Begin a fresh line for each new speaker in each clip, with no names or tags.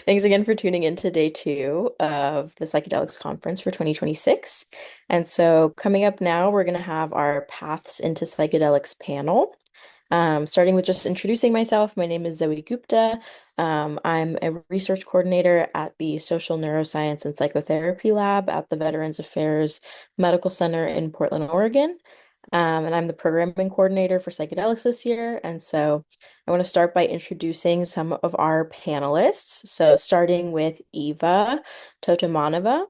Thanks again for tuning in to day two of the Psychedelics Conference for 2026. And so, coming up now, we're going to have our Paths into Psychedelics panel. Starting with just introducing myself, my name is Zoe Gupta. I'm a research coordinator at the Social Neuroscience and Psychotherapy Lab at the Veterans Affairs Medical Center in Portland, Oregon. And I'm the programming coordinator for Psychedelics this year. And so I want to start by introducing some of our panelists. So starting with Eva Totomanova.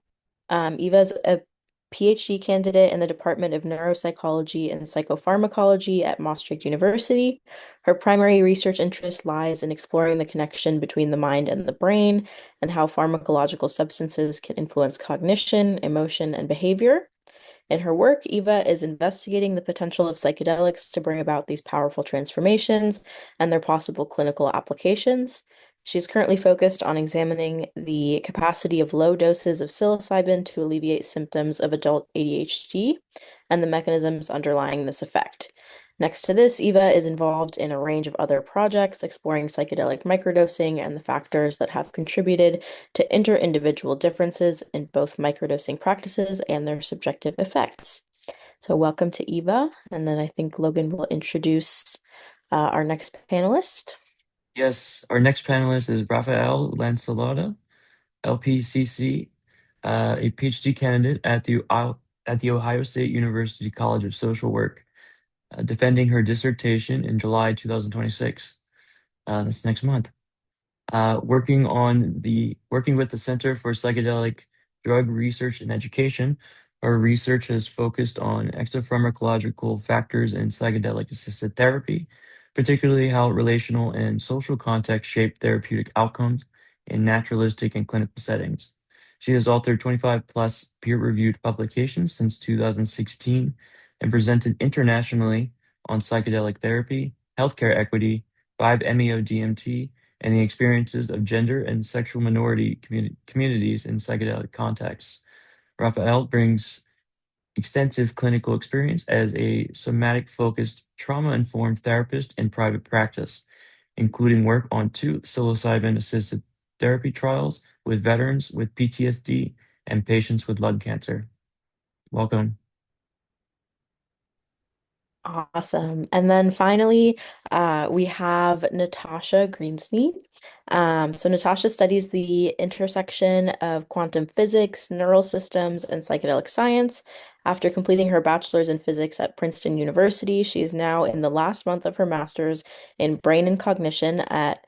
Eva is a PhD candidate in the Department of Neuropsychology and Psychopharmacology at Maastricht University. Her primary research interest lies in exploring the connection between the mind and the brain and how pharmacological substances can influence cognition, emotion, and behavior. In her work, Eva is investigating the potential of psychedelics to bring about these powerful transformations and their possible clinical applications. She's currently focused on examining the capacity of low doses of psilocybin to alleviate symptoms of adult ADHD and the mechanisms underlying this effect. Next to this, Eva is involved in a range of other projects exploring psychedelic microdosing and the factors that have contributed to inter-individual differences in both microdosing practices and their subjective effects. So welcome to Eva, and then I think Logan will introduce our next panelist.
Yes, our next panelist is Rafael Lancelota, LPCC, a PhD candidate at the Ohio State University College of Social Work, defending her dissertation in July 2026. That's next month. Working with the Center for Psychedelic Drug Research and Education, our research has focused on exopharmacological factors in psychedelic-assisted therapy, particularly how relational and social context shape therapeutic outcomes in naturalistic and clinical settings. She has authored 25 plus peer-reviewed publications since 2016 and presented internationally on psychedelic therapy, healthcare equity, 5-MeO-DMT, and the experiences of gender and sexual minority communities in psychedelic contexts. Raphael brings extensive clinical experience as a somatic focused, trauma informed therapist in private practice, including work on two psilocybin assisted therapy trials with veterans with PTSD and patients with lung cancer. Welcome.
Awesome. And then finally, we have Natasha Greenstein. So Natasha studies the intersection of quantum physics, neural systems, and psychedelic science. After completing her bachelor's in physics at Princeton University, she is now in the last month of her master's in brain and cognition at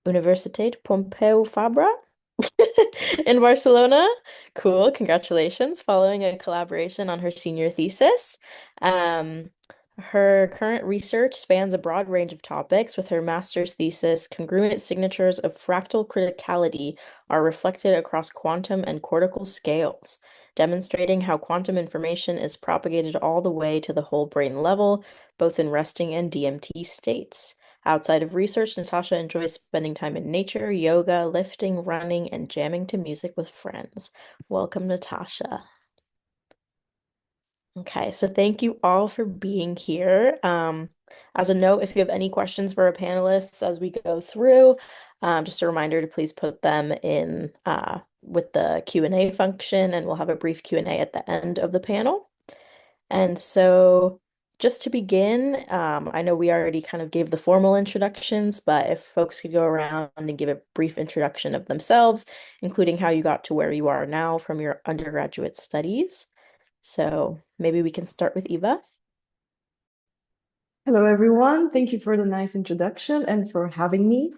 Universitat Pompeu Fabra in Barcelona. Cool. Congratulations. Following a collaboration on her senior thesis. Um, Her current research spans a broad range of topics, with her master's thesis, Congruent signatures of fractal criticality are reflected across quantum and cortical scales, demonstrating how quantum information is propagated all the way to the whole brain level, both in resting and DMT states. Outside of research, Natasha enjoys spending time in nature, yoga, lifting, running, and jamming to music with friends. Welcome, Natasha. Okay, so thank you all for being here. As a note, if you have any questions for our panelists as we go through, just a reminder to please put them in with the Q&A function, and we'll have a brief Q&A at the end of the panel. And so, just to begin, I know we already kind of gave the formal introductions, but if folks could go around and give a brief introduction of themselves, including how you got to where you are now from your undergraduate studies. So maybe we can start with Eva.
Hello, everyone. Thank you for the nice introduction and for having me.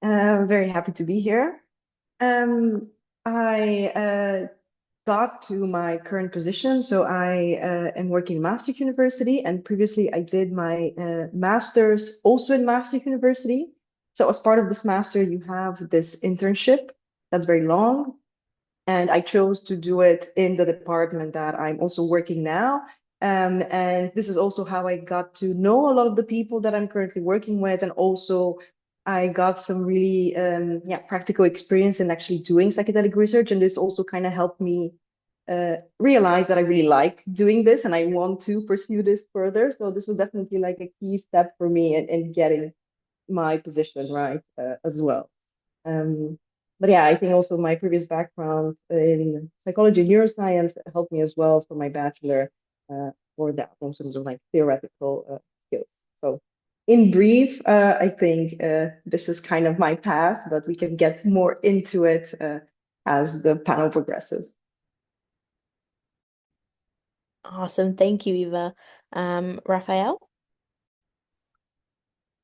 I'm very happy to be here. I got to my current position, so I am working in Maastricht University, and previously I did my master's also in Maastricht University. So as part of this master, you have this internship that's very long, and I chose to do it in the department that I'm also working now. And this is also how I got to know a lot of the people that I'm currently working with, and also I got some really practical experience in actually doing psychedelic research, and this also kind of helped me realize that I really like doing this and I want to pursue this further. So this was definitely like a key step for me in getting my position right as well. Um, But yeah, I think also my previous background in psychology and neuroscience helped me as well for my bachelor for that in terms of like theoretical skills. So in brief, I think this is kind of my path, but we can get more into it as the panel progresses.
Awesome. Thank you, Eva. Raphael?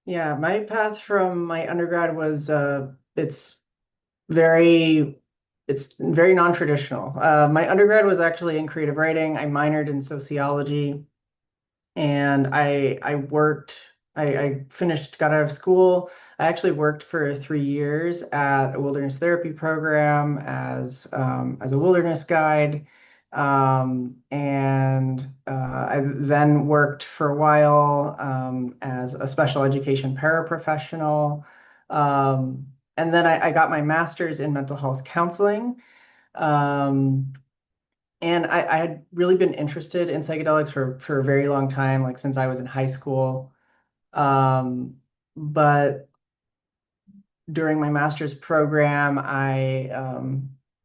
Yeah, my path from my undergrad was very it's very non-traditional. My undergrad was actually in creative writing. I minored in sociology, and I worked. I finished, got out of school. I actually worked for 3 years at a wilderness therapy program as a wilderness guide, and I then worked for a while as a special education paraprofessional, and then I got my master's in mental health counseling. Um, and I had really been interested in psychedelics for a very long time, like since I was in high school. But during my master's program,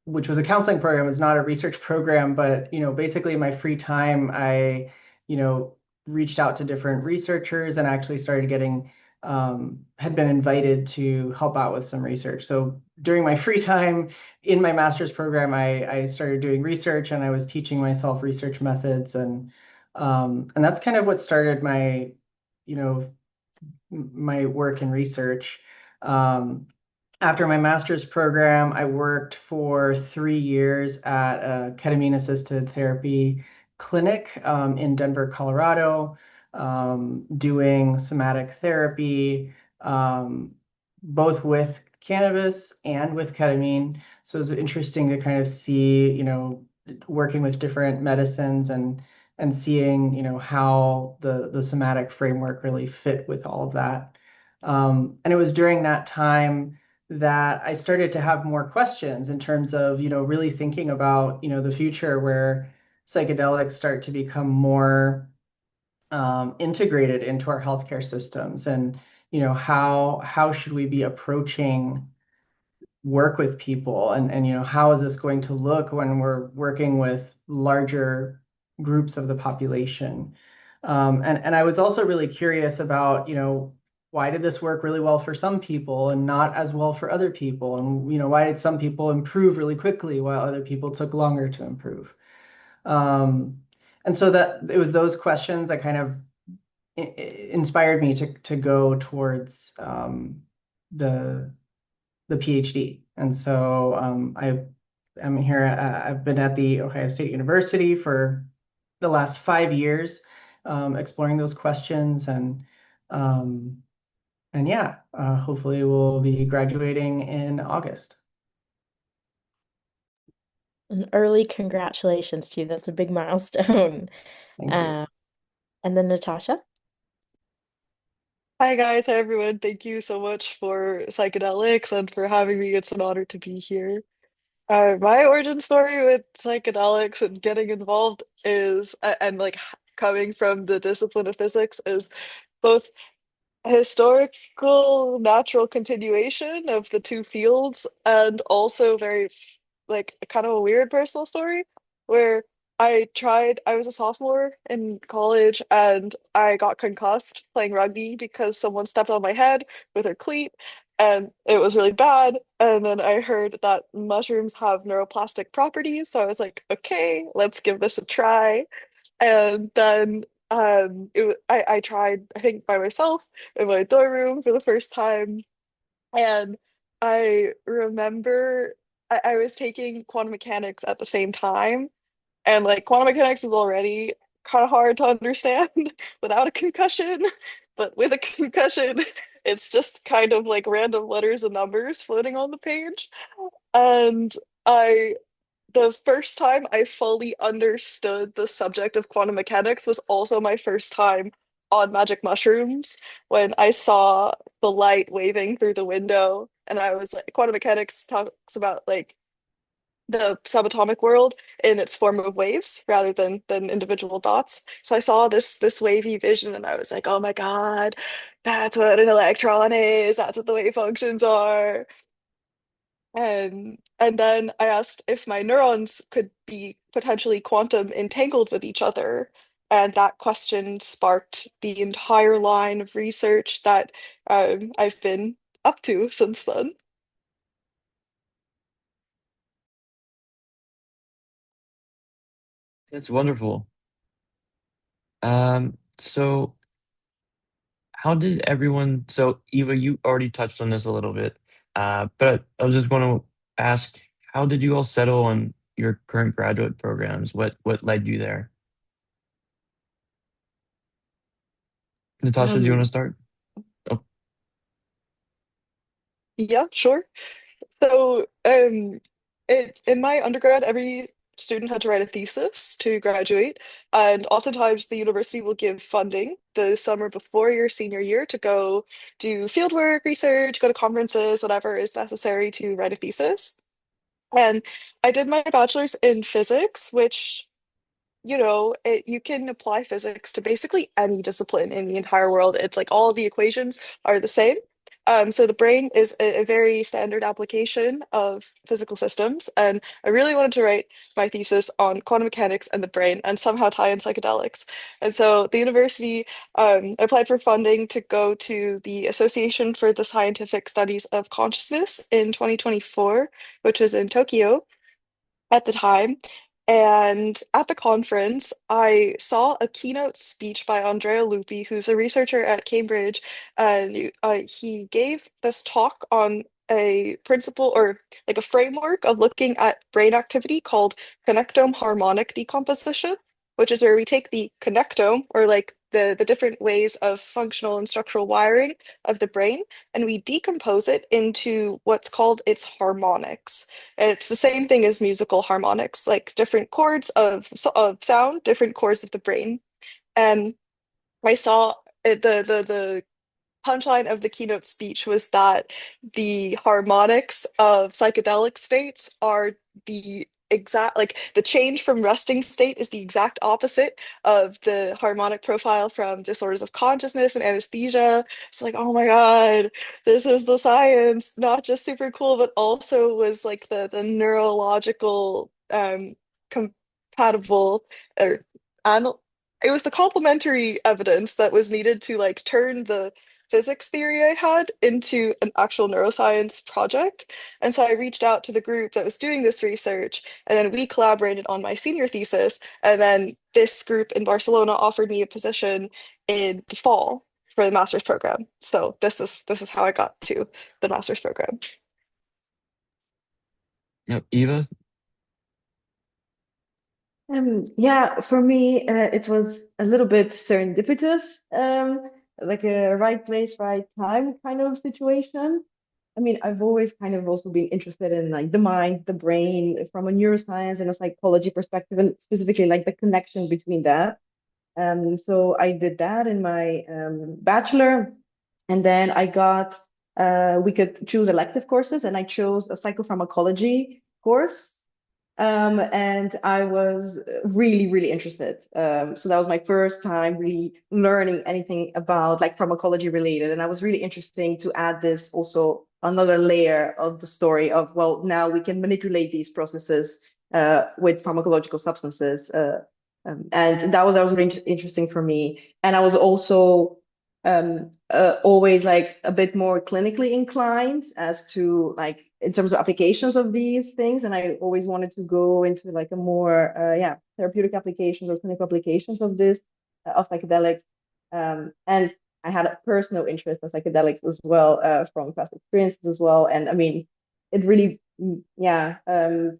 which was a counseling program, was not a research program, but basically in my free time, I, you know, reached out to different researchers and actually started getting, had been invited to help out with some research. So during my free time in my master's program, I started doing research and I was teaching myself research methods, and that's kind of what started my, you know, my work in research. Um, After my master's program, I worked for 3 years at a ketamine-assisted therapy clinic in Denver, Colorado, doing somatic therapy, um, both with cannabis and with ketamine. So it's interesting to kind of see, working with different medicines and seeing, how the somatic framework really fit with all of that. And it was during that time that I started to have more questions in terms of, really thinking about, the future where psychedelics start to become more integrated into our healthcare systems, and, how should we be approaching work with people, and how is this going to look when we're working with larger groups of the population. And I was also really curious about, why did this work really well for some people and not as well for other people, and why did some people improve really quickly while other people took longer to improve. um, and so that it was those questions that kind of inspired me to go towards the the PhD. And so I'm here. I've been at the Ohio State University for the last 5 years, exploring those questions, um, and yeah, hopefully we'll be graduating in August.
An early congratulations to you. That's a big milestone.
Thank you.
Uh, and then Natasha?
Hi guys, hi everyone. Thank you so much for Psychedelics and for having me. It's an honor to be here. My origin story with psychedelics and getting involved is, and like coming from the discipline of physics, is both a historical, natural continuation of the two fields, and also very like kind of a weird personal story where I was a sophomore in college and I got concussed playing rugby because someone stepped on my head with their cleat and it was really bad. And then I heard that mushrooms have neuroplastic properties. So I was like, okay, let's give this a try. And then I tried, I think by myself in my dorm room for the first time, and I remember I was taking quantum mechanics at the same time. And like quantum mechanics is already kind of hard to understand without a concussion. But with a concussion, it's just kind of like random letters and numbers floating on the page. And I the first time I fully understood the subject of quantum mechanics was also my first time on magic mushrooms when I saw the light waving through the window. And I was like, quantum mechanics talks about like the subatomic world in its form of waves rather than individual dots. So I saw this wavy vision and I was like, oh my God, that's what an electron is. That's what the wave functions are. And then I asked if my neurons could be potentially quantum entangled with each other. And that question sparked the entire line of research that I've been up to since then.
That's wonderful. So how did everyone, so Eva, you already touched on this a little bit, but I was just going to ask, how did you all settle on your current graduate programs? What led you there? Natasha, do you want to
Um,
start? Oh,
Yeah, sure. So, in my undergrad, every student had to write a thesis to graduate, and oftentimes the university will give funding the summer before your senior year to go do fieldwork, research, go to conferences, whatever is necessary to write a thesis. And I did my bachelor's in physics, which you can apply physics to basically any discipline in the entire world. It's like all of the equations are the same. So the brain is a very standard application of physical systems, and I really wanted to write my thesis on quantum mechanics and the brain, and somehow tie in psychedelics. And so the university applied for funding to go to the Association for the Scientific Studies of Consciousness in 2024, which was in Tokyo at the time. And at the conference, I saw a keynote speech by Andrea Lupi, who's a researcher at Cambridge. And he gave this talk on a principle or like a framework of looking at brain activity called connectome harmonic decomposition, which is where we take the connectome or like the different ways of functional and structural wiring of the brain, and we decompose it into what's called its harmonics. And it's the same thing as musical harmonics, like different chords of sound, different chords of the brain. And I saw the punchline of the keynote speech was that the harmonics of psychedelic states are the exact, like the change from resting state is the exact opposite of the harmonic profile from disorders of consciousness and anesthesia. It's like, oh my God, this is the science, not just super cool, but also was like the neurological compatible or anal it was the complementary evidence that was needed to like turn the physics theory I had into an actual neuroscience project. And so I reached out to the group that was doing this research, and then we collaborated on my senior thesis. And then this group in Barcelona offered me a position in the fall for the master's program. So this is how I got to the master's program.
no, Eva,
yeah, for me, it was a little bit serendipitous, like a right place, right time kind of situation. I mean, I've always kind of also been interested in like the mind, the brain from a neuroscience and a psychology perspective, and specifically like the connection between that. So I did that in my bachelor, and then we could choose elective courses, and I chose a psychopharmacology course. And I was really, really interested. So that was my first time really learning anything about like pharmacology related. And I was really interesting to add this also another layer of the story of, well, now we can manipulate these processes with pharmacological substances. And that was really interesting for me. And I was also always like a bit more clinically inclined as to like in terms of applications of these things, and I always wanted to go into like a more therapeutic applications or clinical applications of this of psychedelics, and I had a personal interest in psychedelics as well from past experiences as well, and I mean it really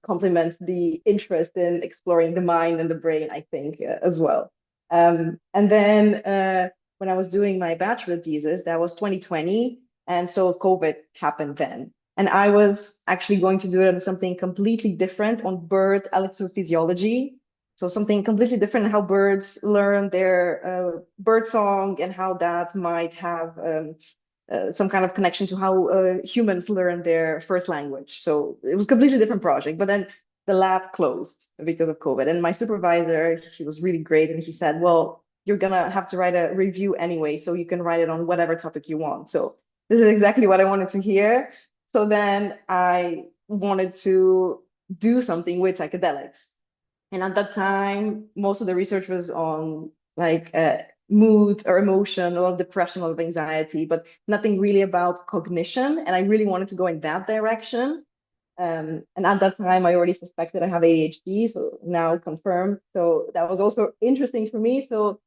complements the interest in exploring the mind and the brain, I think, as well. And then when I was doing my bachelor thesis, that was 2020. And so COVID happened then. And I was actually going to do it on something completely different on bird electrophysiology. So something completely different, how birds learn their bird song and how that might have some kind of connection to how humans learn their first language. So it was a completely different project. But then the lab closed because of COVID. And my supervisor, he was really great. And he said, well, you're gonna have to write a review anyway, so you can write it on whatever topic you want. So this is exactly what I wanted to hear. So then I wanted to do something with psychedelics. And at that time, most of the research was on like mood or emotion, a lot of depression, a lot of anxiety, but nothing really about cognition. And I really wanted to go in that direction. And at that time, I already suspected I have ADHD, so now confirmed. So that was also interesting for me. So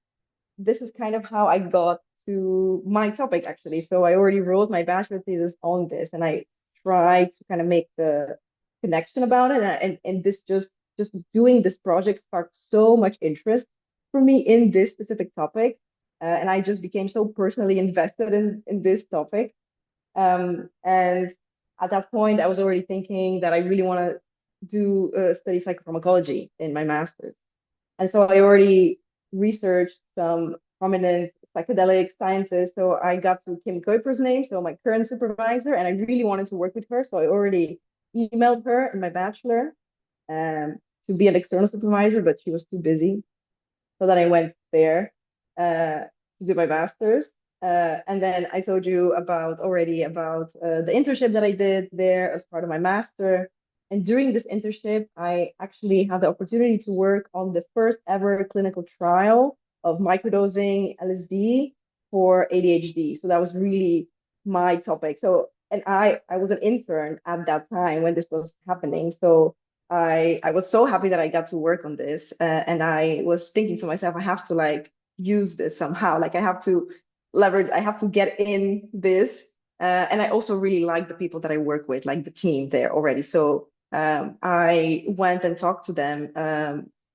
this is kind of how I got to my topic, actually. So I already wrote my bachelor thesis on this, and I tried to kind of make the connection about it. And this just doing this project sparked so much interest for me in this specific topic. And I just became so personally invested in this topic. And at that point, I was already thinking that I really want to do study psychopharmacology in my master's. And so I already researched some prominent psychedelic scientists. So I got to Kim Kuiper's name, so my current supervisor, and I really wanted to work with her. So I already emailed her in my bachelor to be an external supervisor, but she was too busy. So then I went there to do my master's. And then I told you about already about the internship that I did there as part of my master. And during this internship, I actually had the opportunity to work on the first ever clinical trial of microdosing LSD for ADHD. So that was really my topic. So, and I was an intern at that time when this was happening. So I was so happy that I got to work on this, and I was thinking to myself, I have to like use this somehow. Like I have to leverage, I have to get in this. And I also really like the people that I work with, like the team there already. So I went and talked to them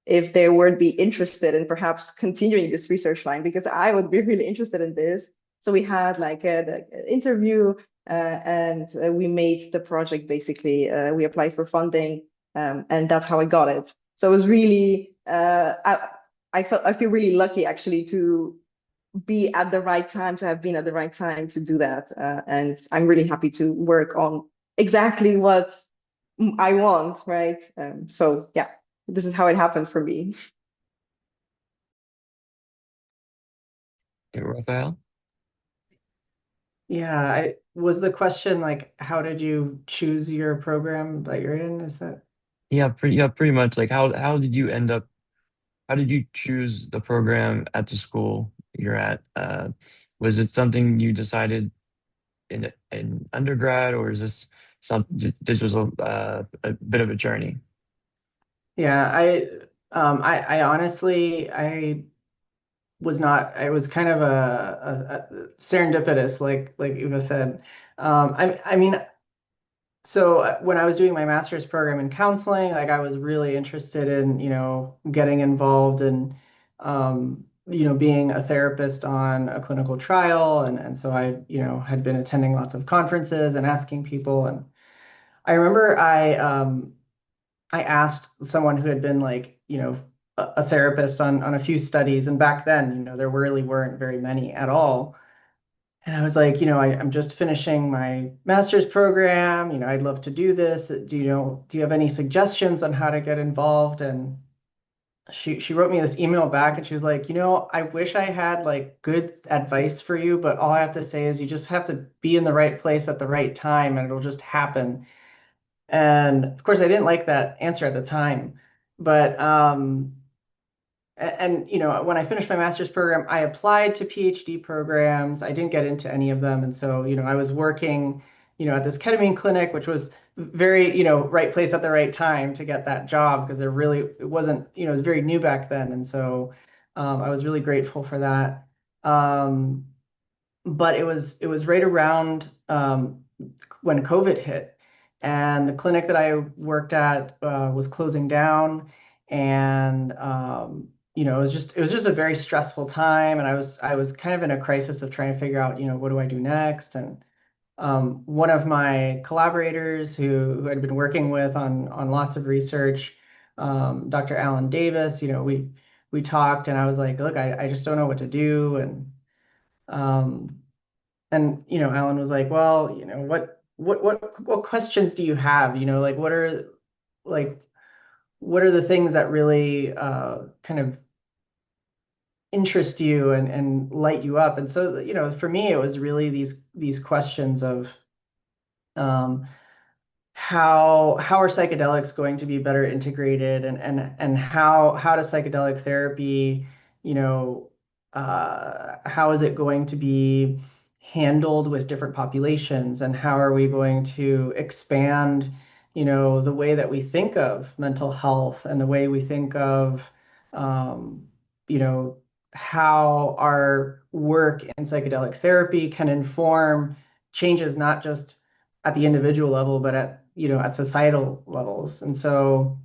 if they would be interested in perhaps continuing this research line, because I would be really interested in this. So we had like an interview, and we made the project basically. We applied for funding, and that's how I got it. So it was really, I feel really lucky actually to be at the right time, to have been at the right time to do that. And I'm really happy to work on exactly what I want, right? So yeah, this is how it happened for me.
Raphael?
Yeah, I was the question like, how did you choose your program that you're in? Is that?
Yeah, pretty much. Like how did you end up how did you choose the program at the school you're at? Was it something you decided in undergrad, or is this this was a bit of a journey?
Yeah, I honestly, I was not, I was kind of a serendipitous, like Eva said. I mean, so when I was doing my master's program in counseling, like I was really interested in, getting involved in, being a therapist on a clinical trial. And so I, had been attending lots of conferences and asking people. And I remember I asked someone who had been like, a therapist on a few studies. And back then, there really weren't very many at all. And I was like, I'm just finishing my master's program. I'd love to do this. Do you have any suggestions on how to get involved? And she wrote me this email back and she was like, I wish I had like good advice for you, but all I have to say is you just have to be in the right place at the right time and it'll just happen. And of course, I didn't like that answer at the time, but and when I finished my master's program, I applied to PhD programs. I didn't get into any of them, and so I was working, at this ketamine clinic, which was very, right place at the right time to get that job because it wasn't, it was very new back then, and so I was really grateful for that. Um, but it was right around when COVID hit, and the clinic that I worked at was closing down, and it was just a very stressful time, and I was kind of in a crisis of trying to figure out what do I do next, and one of my collaborators who I'd been working with on lots of research, Dr. Alan Davis, we talked, and I was like, look, I just don't know what to do, um, and Alan was like, well, what questions do you have? Like like what are the things that really kind of interest you and light you up? And so, for me, it was really these questions of um, how are psychedelics going to be better integrated, and how does psychedelic therapy, you know, how is it going to be handled with different populations, and how are we going to expand, the way that we think of mental health and the way we think of, um, you know, how our work in psychedelic therapy can inform changes not just at the individual level, but at societal levels. And so,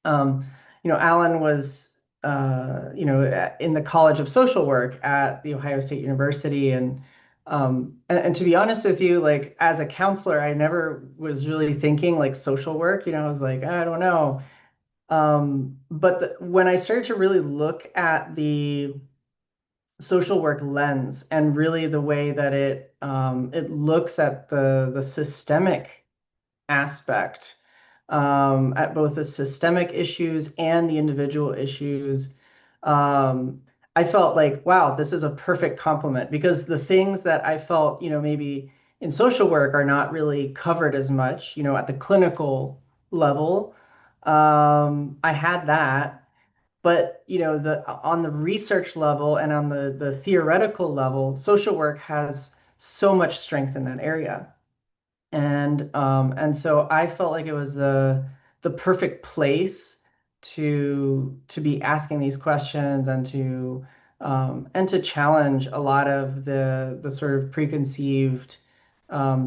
um, Alan was, in the College of Social Work at the Ohio State University, and to be honest with you, like as a counselor, I never was really thinking like social work. I was like, I don't know. But when I started to really look at the social work lens and really the way that it looks at the systemic aspect, at both the systemic issues and the individual issues. um, I felt like, wow, this is a perfect complement, because the things that I felt, maybe in social work are not really covered as much, at the clinical level. I had that, but the on the research level and on the theoretical level, social work has so much strength in that area. And so I felt like it was the perfect place to be asking these questions, and to challenge a lot of the sort of preconceived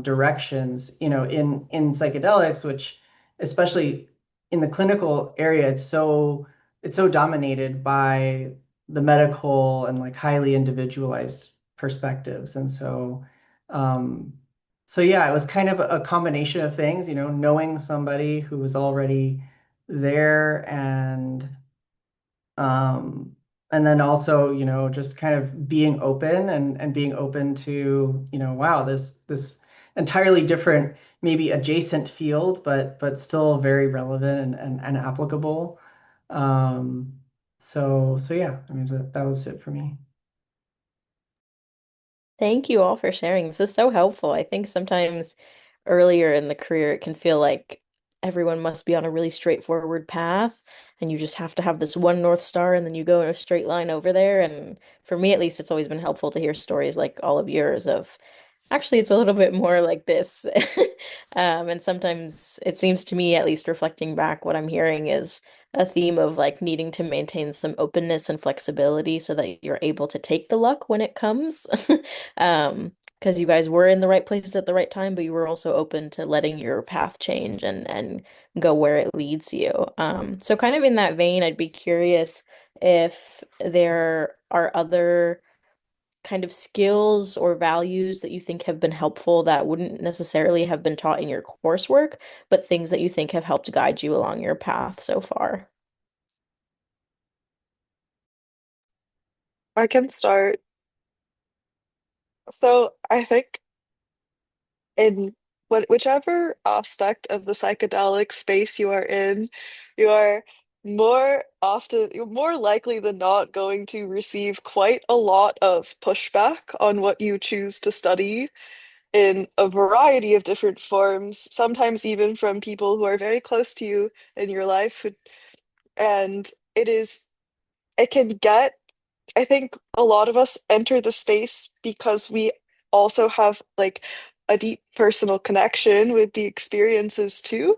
directions, in psychedelics, which, especially in the clinical area, it's so dominated by the medical and like highly individualized perspectives. And so yeah, it was kind of a combination of things, knowing somebody who was already there, um, and then also, just kind of being open, and being open to, wow, there's this entirely different, maybe adjacent field, but still very relevant and applicable. Um, so yeah, I mean, that was it for me.
Thank you all for sharing. This is so helpful. I think sometimes earlier in the career, it can feel like everyone must be on a really straightforward path, and you just have to have this one North Star, and then you go in a straight line over there. And for me, at least, it's always been helpful to hear stories like all of yours of actually, it's a little bit more like this. And sometimes it seems to me, at least reflecting back, what I'm hearing is a theme of like needing to maintain some openness and flexibility so that you're able to take the luck when it comes. Because you guys were in the right places at the right time, but you were also open to letting your path change and go where it leads you. So kind of in that vein, I'd be curious if there are other kind of skills or values that you think have been helpful that wouldn't necessarily have been taught in your coursework, but things that you think have helped guide you along your path so far.
I can start. So I think in whichever aspect of the psychedelic space you are in, you are you're more likely than not going to receive quite a lot of pushback on what you choose to study in a variety of different forms, sometimes even from people who are very close to you in your life and it can get, I think a lot of us enter the space because we also have like a deep personal connection with the experiences too.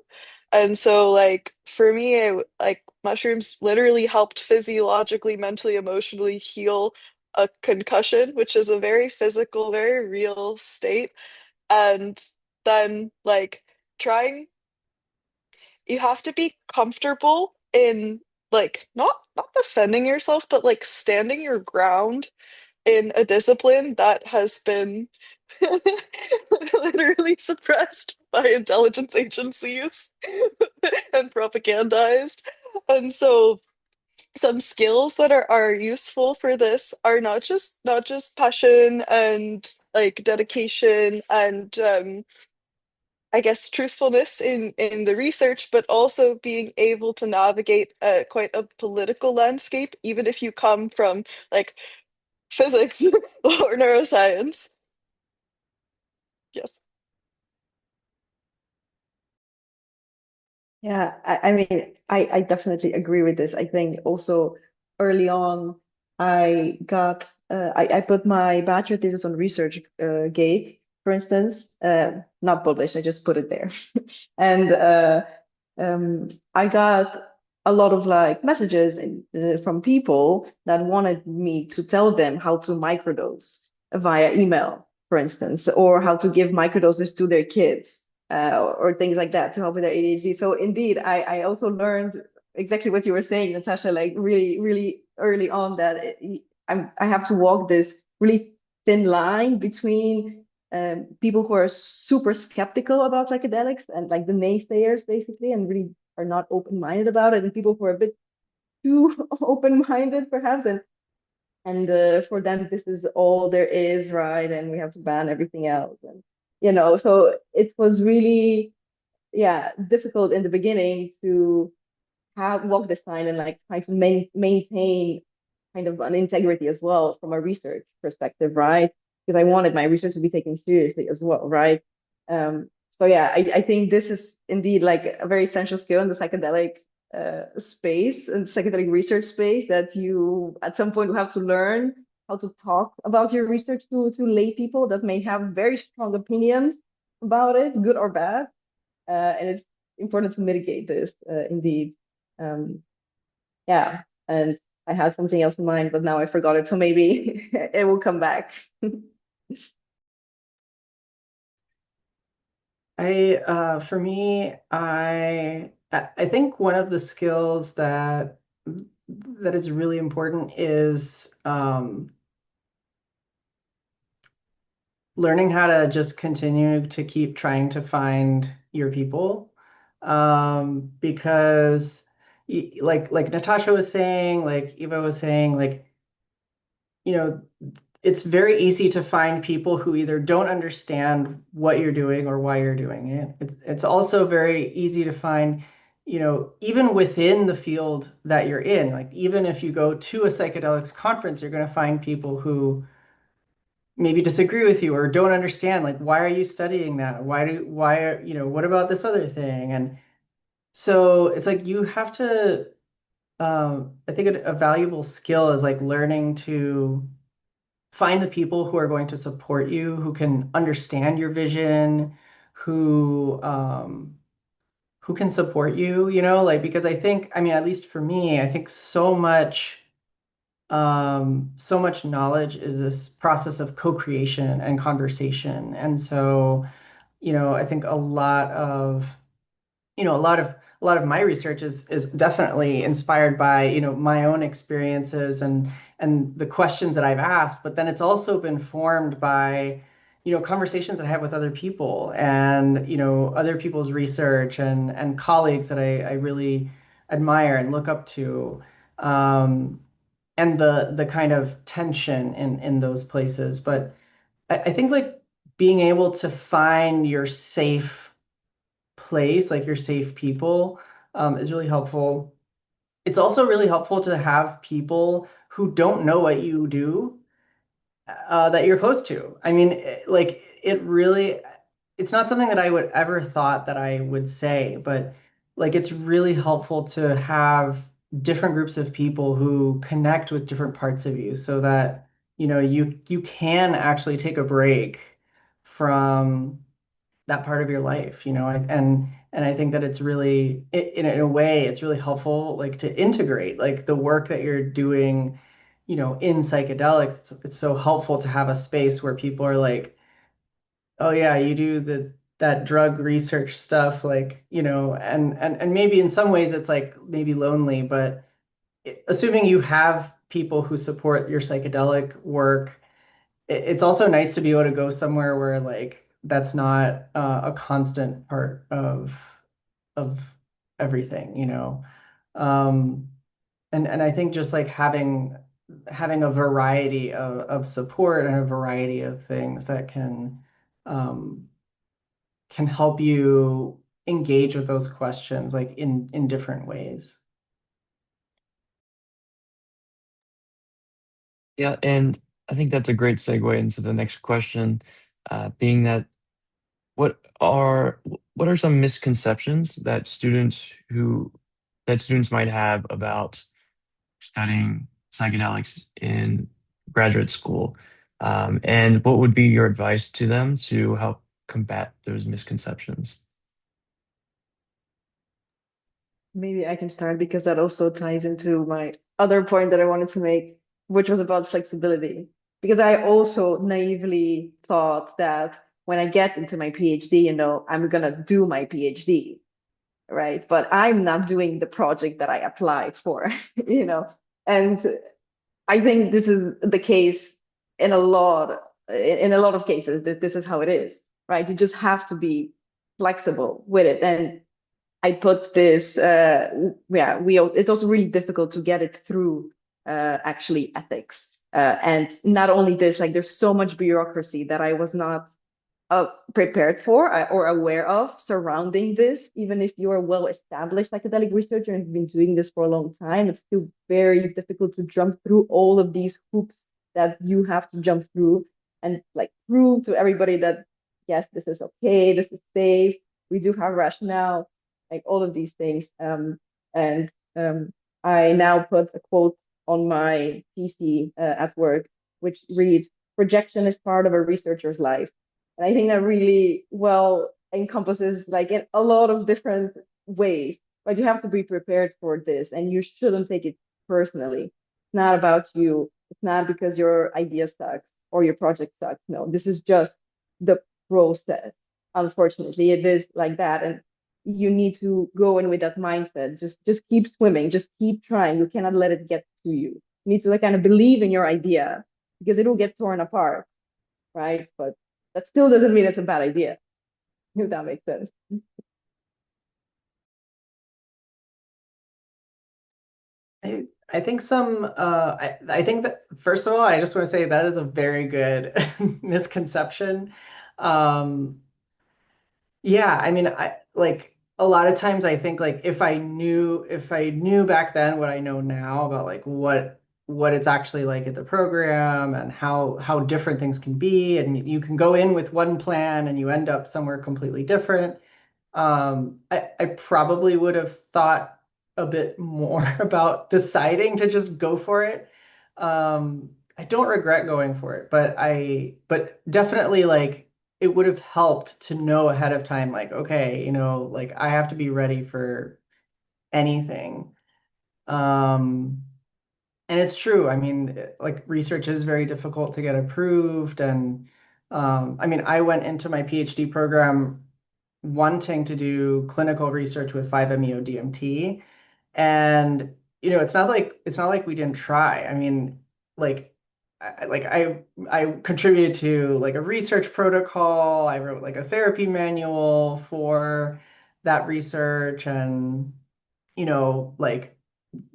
And so like for me, like mushrooms literally helped physiologically, mentally, emotionally heal a concussion, which is a very physical, very real state. And then like trying you have to be comfortable in like not defending yourself, but like standing your ground in a discipline that has been literally suppressed by intelligence agencies and propagandized. And so some skills that are useful for this are not just passion and like dedication and I guess truthfulness in the research, but also being able to navigate quite a political landscape, even if you come from like physics or neuroscience. Yes.
Yeah, I mean, I definitely agree with this. I think also early on, I put my bachelor thesis on research gate, for instance, not published. I just put it there, and I got a lot of like messages from people that wanted me to tell them how to microdose via email, for instance, or how to give microdoses to their kids, or things like that to help with their ADHD. So indeed, I also learned exactly what you were saying, Natasha, like really, really early on that I have to walk this really thin line between people who are super skeptical about psychedelics and like the naysayers basically, and really are not open-minded about it, and people who are a bit too open-minded perhaps, and for them this is all there is, right? And we have to ban everything else, and so it was really, yeah, difficult in the beginning to have walk this line and like try to maintain kind of an integrity as well from a research perspective, right? Because I wanted my research to be taken seriously as well, right? So yeah, I think this is indeed like a very essential skill in the psychedelic space and psychedelic research space, that you at some point will have to learn how to talk about your research to lay people that may have very strong opinions about it, good or bad, and it's important to mitigate this indeed. Um, yeah, and I had something else in mind, but now I forgot it, so maybe it will come back.
For me, I think one of the skills that is really important is learning how to just continue to keep trying to find your people. Because like Natasha was saying, like Eva was saying, like, you know, it's very easy to find people who either don't understand what you're doing or why you're doing it. It's also very easy to find, even within the field that you're in, like even if you go to a psychedelics conference, you're going to find people who maybe disagree with you or don't understand, like, why are you studying that? What about this other thing? And so it's like you have to, I think a valuable skill is like learning to find the people who are going to support you, who can understand your vision, who can support you, like, because I think, I mean, at least for me, I think so much knowledge is this process of co-creation and conversation. And so, I think a lot of my research is definitely inspired by, my own experiences and the questions that I've asked, but then it's also been formed by, conversations that I have with other people and, other people's research and colleagues that I really admire and look up to. And the kind of tension in those places. But I think like being able to find your safe place, like your safe people, is really helpful. It's also really helpful to have people who don't know what you do, that you're close to. I mean, like it really, it's not something that I would ever thought that I would say, but like it's really helpful to have different groups of people who connect with different parts of you so that, you can actually take a break from that part of your life, and I think that it's really in a way it's really helpful like to integrate like the work that you're doing, in psychedelics. It's so helpful to have a space where people are like, oh yeah, you do that drug research stuff, like, and maybe in some ways it's like maybe lonely, but assuming you have people who support your psychedelic work, it's also nice to be able to go somewhere where like that's not a constant part of everything, Um, and I think just like having a variety of support and a variety of things that um, can help you engage with those questions like in different ways.
Yeah, and I think that's a great segue into the next question, being that what are what are some misconceptions that students might have about studying psychedelics in graduate school? And what would be your advice to them to help combat those misconceptions?
Maybe I can start because that also ties into my other point that I wanted to make, which was about flexibility. Because I also naively thought that when I get into my PhD, I'm gonna do my PhD, right? But I'm not doing the project that I applied for, you know. And I think this is the case in a lot of cases that this is how it is, right? You just have to be flexible with it. And I put this, it's also really difficult to get it through actually ethics. And not only this, like there's so much bureaucracy that I was not prepared for or aware of surrounding this. Even if you're a well-established psychedelic researcher and have been doing this for a long time, it's still very difficult to jump through all of these hoops that you have to jump through and like prove to everybody that yes, this is okay, this is safe, we do have rationale, like all of these things. And I now put a quote on my PC at work, which reads, "Projection is part of a researcher's life." And I think that really well encompasses like in a lot of different ways, but you have to be prepared for this and you shouldn't take it personally. It's not about you. It's not because your idea sucks or your project sucks. No, this is just the process. Unfortunately, it is like that. And you need to go in with that mindset. Just keep swimming, just keep trying. You cannot let it get to you. You need to like kind of believe in your idea because it will get torn apart, right? But that still doesn't mean it's a bad idea, if that makes sense.
I think I think that first of all, I just want to say that is a very good misconception. Um, yeah, I mean, I like a lot of times I think like if I knew back then what I know now about like what it's actually like at the program and how different things can be, and you can go in with one plan and you end up somewhere completely different. I probably would have thought a bit more about deciding to just go for it. I don't regret going for it, but definitely like it would have helped to know ahead of time, like, okay, like I have to be ready for anything. Um, and it's true. I mean, like research is very difficult to get approved. And I mean, I went into my PhD program wanting to do clinical research with 5-MeO-DMT. And it's not like we didn't try. I mean, like I contributed to like a research protocol. I wrote like a therapy manual for that research, and like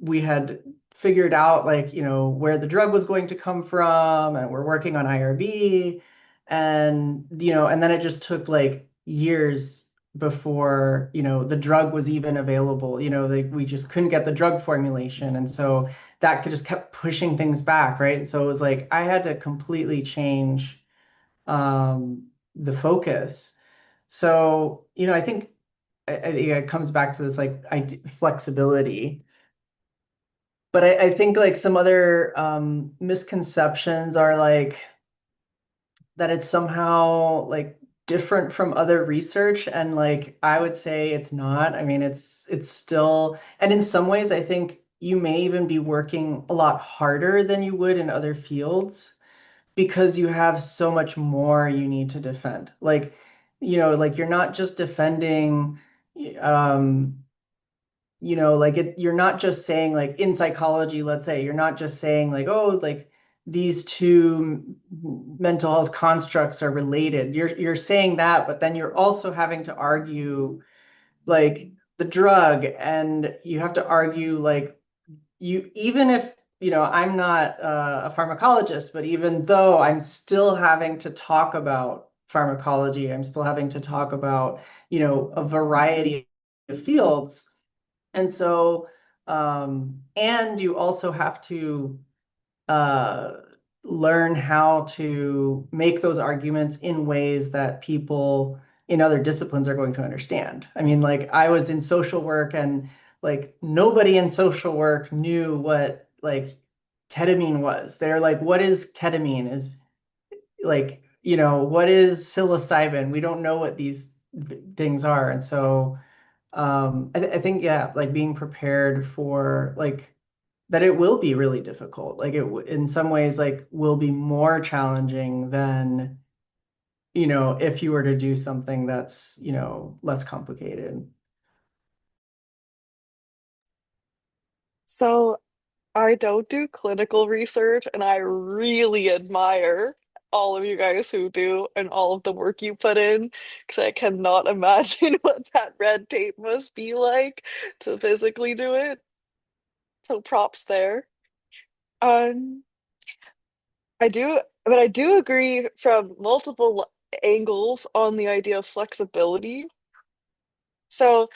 we had figured out like where the drug was going to come from, and we're working on IRB, and and then it just took like years before the drug was even available. Like we just couldn't get the drug formulation, and so that just kept pushing things back, right? So it was like I had to completely change the focus. So I think it comes back to this like flexibility. But I think like some other misconceptions are like that it's somehow like different from other research, and like I would say it's not. I mean, it's still, and in some ways I think you may even be working a lot harder than you would in other fields because you have so much more you need to defend. Like, like you're not just defending um like you're not just saying like in psychology, let's say, you're not just saying like, oh, like these two mental health constructs are related. You're saying that, but then you're also having to argue like the drug, and you have to argue like even if I'm not a pharmacologist, but even though I'm still having to talk about pharmacology, I'm still having to talk about a variety of fields. And so, and you also have to uh, learn how to make those arguments in ways that people, in other disciplines are going to understand. I mean, like I was in social work and like nobody in social work knew what like ketamine was. They're like, what is ketamine? Is like, what is psilocybin? We don't know what these things are. And so I think, yeah, like being prepared for like that it will be really difficult. Like in some ways, like will be more challenging than, if you were to do something that's, less complicated.
So I don't do clinical research, and I really admire all of you guys who do and all of the work you put in, because I cannot imagine what that red tape must be like to physically do it. So props there. Um, but I do agree from multiple angles on the idea of flexibility. So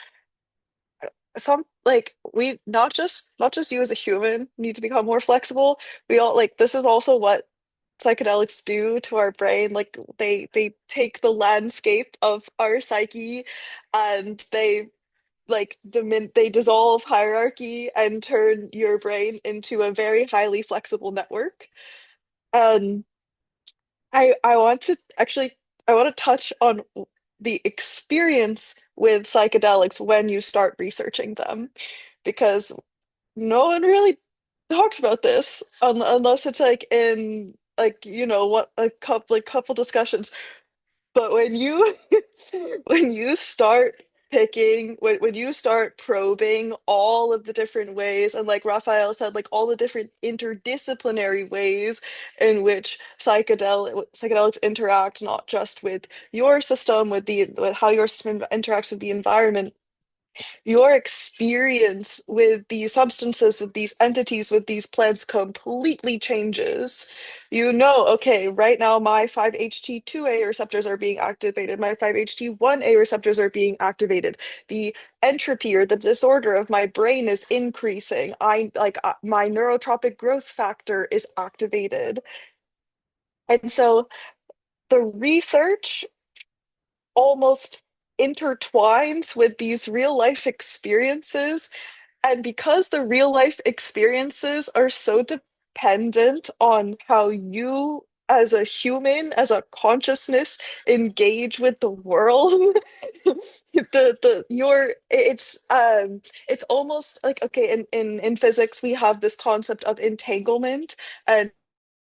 some like we not just you as a human need to become more flexible. We all like this is also what psychedelics do to our brain. Like they take the landscape of our psyche and they dissolve hierarchy and turn your brain into a very highly flexible network. Um I want to actually I want to touch on the experience with psychedelics when you start researching them because no one really talks about this unless it's like in like what a couple discussions. But when you when you start when you start probing all of the different ways, and like Raphael said, like all the different interdisciplinary ways in which psychedelics interact not just with your system, with how your system interacts with the environment, your experience with these substances, with these entities, with these plants completely changes. Okay, right now my 5-HT2A receptors are being activated, my 5-HT1A receptors are being activated. The entropy or the disorder of my brain is increasing. My neurotropic growth factor is activated. And so the research almost intertwines with these real life experiences. And because the real life experiences are so dependent on how you as a human, as a consciousness, engage with the world, it's almost like okay, in physics we have this concept of entanglement, and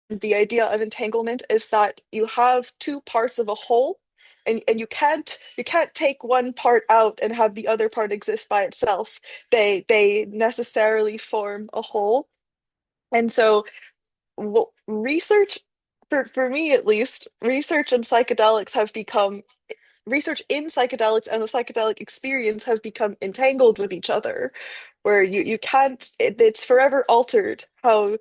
the idea of entanglement is that you have two parts of a whole, and you can't take one part out and have the other part exist by itself. They necessarily form a whole. And so research, for me at least, research in psychedelics and the psychedelic experience have become entangled with each other, where you can't it's forever altered how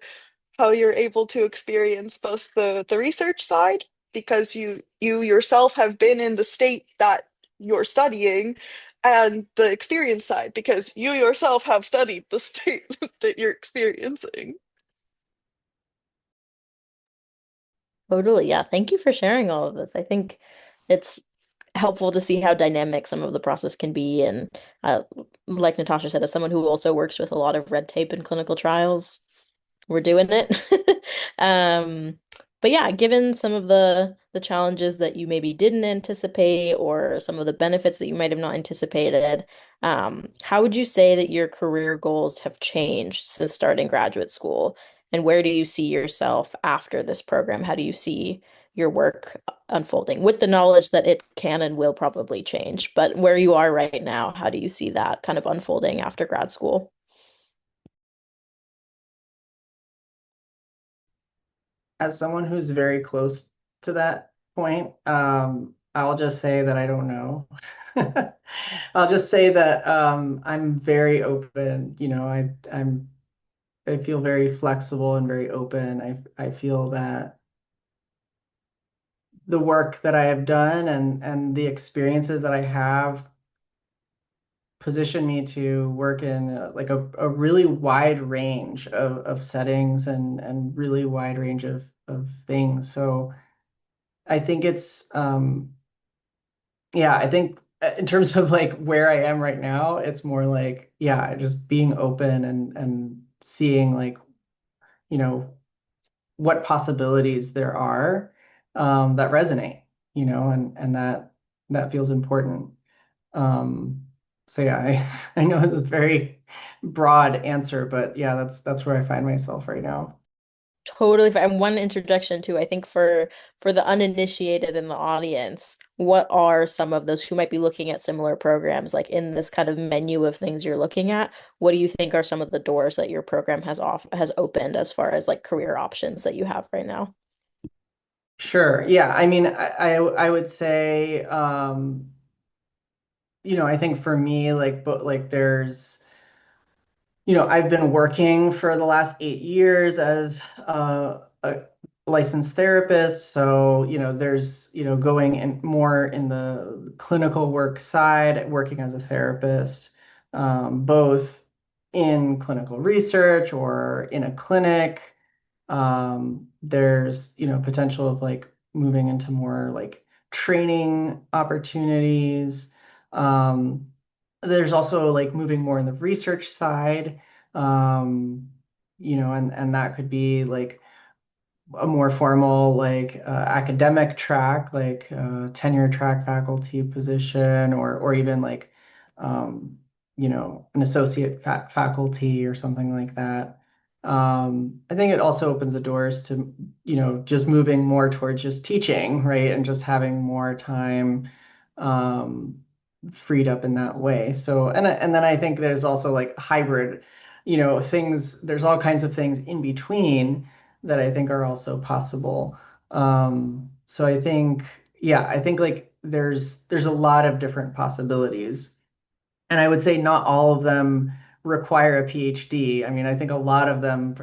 you're able to experience both the research side, because you yourself have been in the state that you're studying, and the experience side because you yourself have studied the state that you're experiencing.
Totally. Yeah. Thank you for sharing all of this. I think it's helpful to see how dynamic some of the process can be. And like Natasha said, as someone who also works with a lot of red tape in clinical trials, we're doing it. Um, but yeah, given some of the challenges that you maybe didn't anticipate or some of the benefits that you might have not anticipated, how would you say that your career goals have changed since starting graduate school? And where do you see yourself after this program? How do you see your work unfolding with the knowledge that it can and will probably change? But where you are right now, how do you see that kind of unfolding after grad school?
As someone who's very close to that point, I'll just say that I don't know. I'll just say that I'm very open. I feel very flexible and very open. I feel that the work that I have done and the experiences that I have position me to work in like a really wide range of settings and really wide range of things. So I think it's yeah, I think in terms of like where I am right now, it's more like, yeah, just being open and seeing like, you know, what possibilities there are that resonate, and that feels important. Um, so yeah, I know it's a very broad answer, but yeah, that's where I find myself right now.
Totally fine. And one introduction too, I think for the uninitiated in the audience, what are some of those who might be looking at similar programs, like in this kind of menu of things you're looking at? What do you think are some of the doors that your program has opened as far as like career options that you have right now?
Sure. Yeah. I mean, I would say, I think for me, like, but like there's I've been working for the last 8 years as a licensed therapist. So, there's, going in more in the clinical work side, working as a therapist, both in clinical research or in a clinic. There's, potential of like moving into more like training opportunities. Um, there's also like moving more in the research side, and that could be like a more formal like academic track, like tenure track faculty position, or even like an associate faculty or something like that. I think it also opens the doors to just moving more towards just teaching, right, and just having more time um, freed up in that way. So and then I think there's also like hybrid, things. There's all kinds of things in between that I think are also possible. So I think, yeah, I think like there's a lot of different possibilities. And I would say not all of them require a PhD. I mean, I think a lot of them,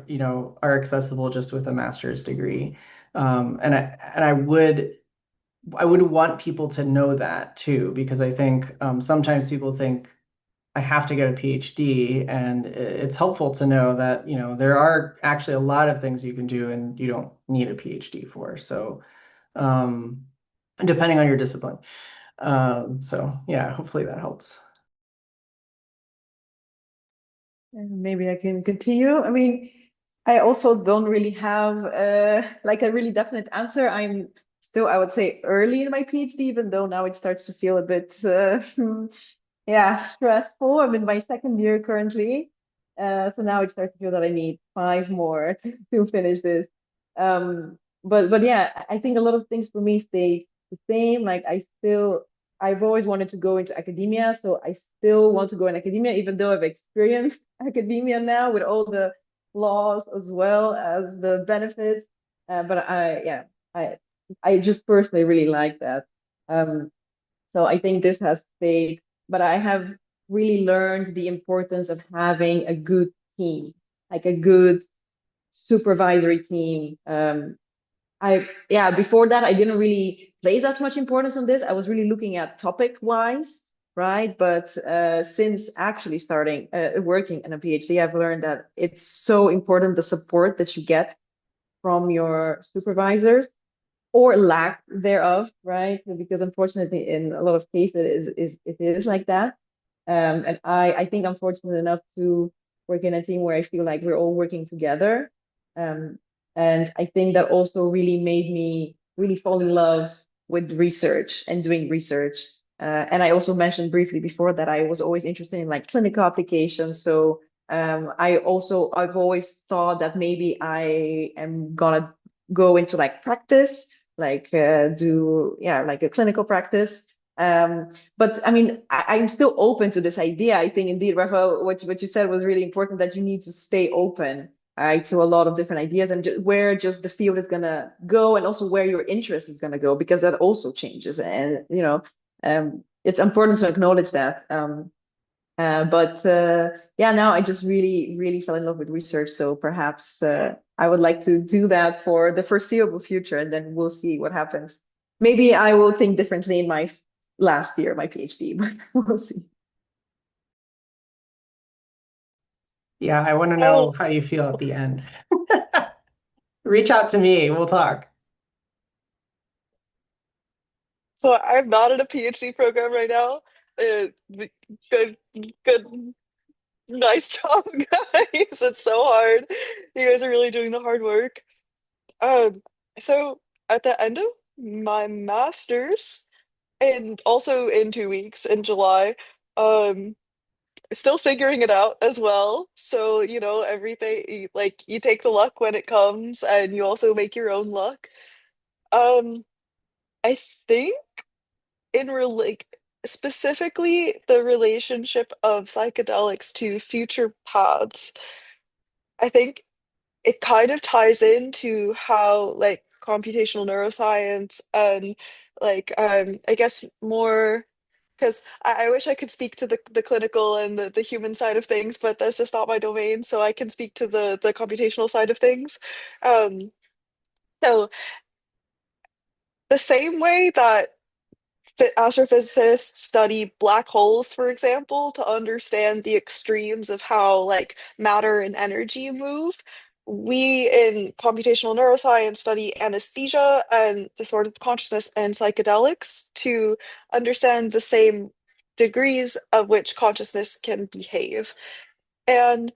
are accessible just with a master's degree. And I would want people to know that too, because I think sometimes people think I have to get a PhD, and it's helpful to know that, there are actually a lot of things you can do and you don't need a PhD for. So, um, depending on your discipline. So yeah, hopefully that helps.
And maybe I can continue. I mean, I also don't really have like a really definite answer. I'm still, I would say, early in my PhD, even though now it starts to feel a bit, yeah, stressful. I'm in my second year currently. So now it starts to feel that I need 5 more to finish this. But yeah, I think a lot of things for me stay the same. Like I've always wanted to go into academia, so I still want to go in academia, even though I've experienced academia now with all the laws as well as the benefits. But yeah, I, I just personally really like that. Um, so I think this has stayed, but I have really learned the importance of having a good team, like a good supervisory team. Yeah, before that, I didn't really place that much importance on this. I was really looking at topic wise, right? But since actually starting working in a PhD, I've learned that it's so important the support that you get from your supervisors or lack thereof, right? Because unfortunately, in a lot of cases, it is like that. And I think I'm fortunate enough to work in a team where I feel like we're all working together. Um, and I think that also really made me really fall in love with research and doing research. And I also mentioned briefly before that I was always interested in like clinical applications. So I've always thought that maybe I am gonna go into like practice, like do yeah, like a clinical practice. But I mean, I'm still open to this idea. I think indeed, Rafael, what you said was really important, that you need to stay open, right, to a lot of different ideas and where just the field is gonna go, and also where your interest is gonna go, because that also changes. And it's important to acknowledge that. But yeah, now I just really, really fell in love with research. So perhaps I would like to do that for the foreseeable future, and then we'll see what happens. Maybe I will think differently in my last year, my PhD, but we'll see.
Yeah, I want to know
Oh,
how you feel at the end. Reach out to me. We'll talk.
So I'm not in a PhD program right now. Good, good, nice job, guys. It's so hard. You guys are really doing the hard work. Um, so at the end of my master's, and also in 2 weeks in July, um, still figuring it out as well. So, everything like you take the luck when it comes, and you also make your own luck. Um, I think like specifically the relationship of psychedelics to future paths, I think it kind of ties into how like computational neuroscience and like I guess more because I wish I could speak to the clinical and the human side of things, but that's just not my domain. So I can speak to the computational side of things. Um, so the same way that astrophysicists study black holes, for example, to understand the extremes of how like matter and energy move. We in computational neuroscience study anesthesia and the sort of consciousness and psychedelics to understand the same degrees of which consciousness can behave. And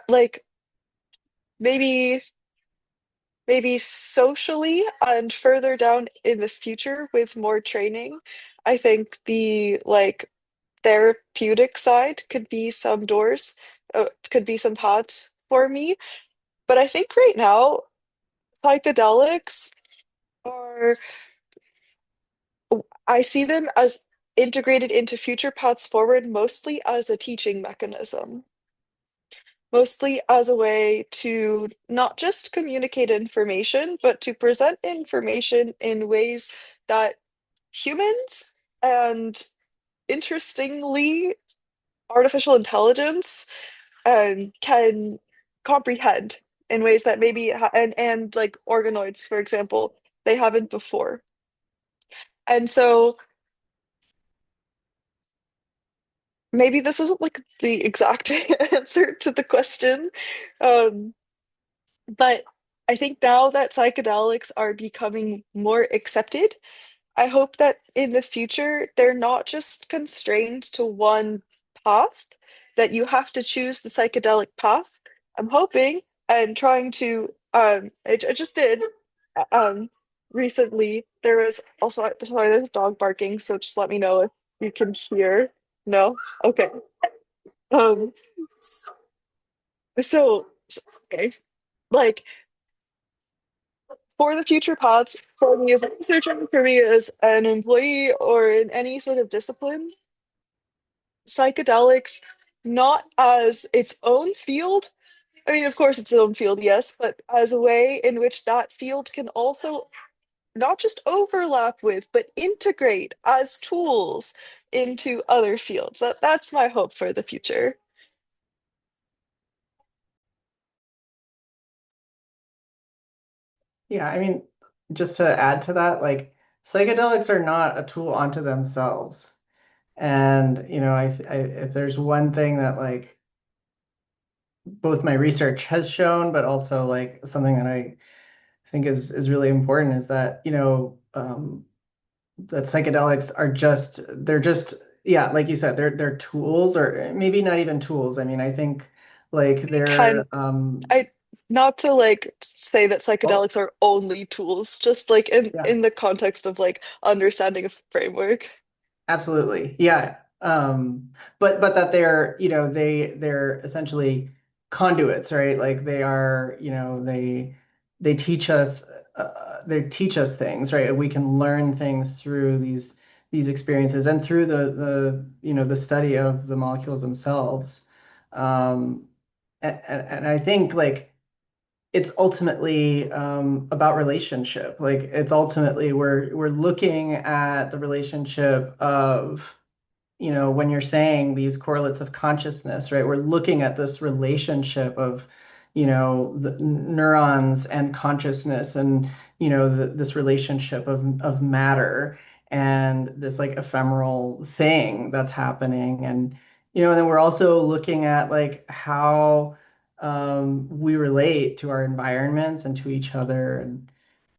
like maybe maybe socially and further down in the future with more training, I think the like therapeutic side could be some doors, could be some paths for me. But I think right now, psychedelics are, I see them as integrated into future paths forward, mostly as a teaching mechanism, mostly as a way to not just communicate information, but to present information in ways that humans and interestingly, artificial intelligence can comprehend in ways that maybe and like organoids, for example, they haven't before. And so maybe this isn't like the exact answer to the question, um, but I think now that psychedelics are becoming more accepted, I hope that in the future they're not just constrained to one path, that you have to choose the psychedelic path. I'm hoping and trying to I just did um recently. There was also sorry, there's a dog barking, so just let me know if you can hear. No? Okay. Um okay. Like for the future paths, for me as a researcher, for me as an employee or in any sort of discipline, psychedelics not as its own field. I mean, of course, it's its own field, yes, but as a way in which that field can also not just overlap with, but integrate as tools into other fields. That's my hope for the future.
Yeah, I mean, just to add to that, like psychedelics are not a tool onto themselves. And, if there's one thing that like both my research has shown, but also like something that I think is really important is that, that psychedelics are they're just, yeah, like you said, they're tools or maybe not even tools. I mean, I think like
We can I not to like say that
oh,
psychedelics are only tools, just like in
yeah.
in the context of like understanding a framework.
Absolutely. Yeah. But that they're, they're essentially conduits, right? Like they are, they teach us they teach us things, right? We can learn things through these experiences and through the study of the molecules themselves. Um, and I think like it's ultimately about relationship. Like it's ultimately we're looking at the relationship of, when you're saying these correlates of consciousness, right? We're looking at this relationship of, the neurons and consciousness and, this relationship of matter and this like ephemeral thing that's happening. And then we're also looking at like how we relate to our environments and to each other.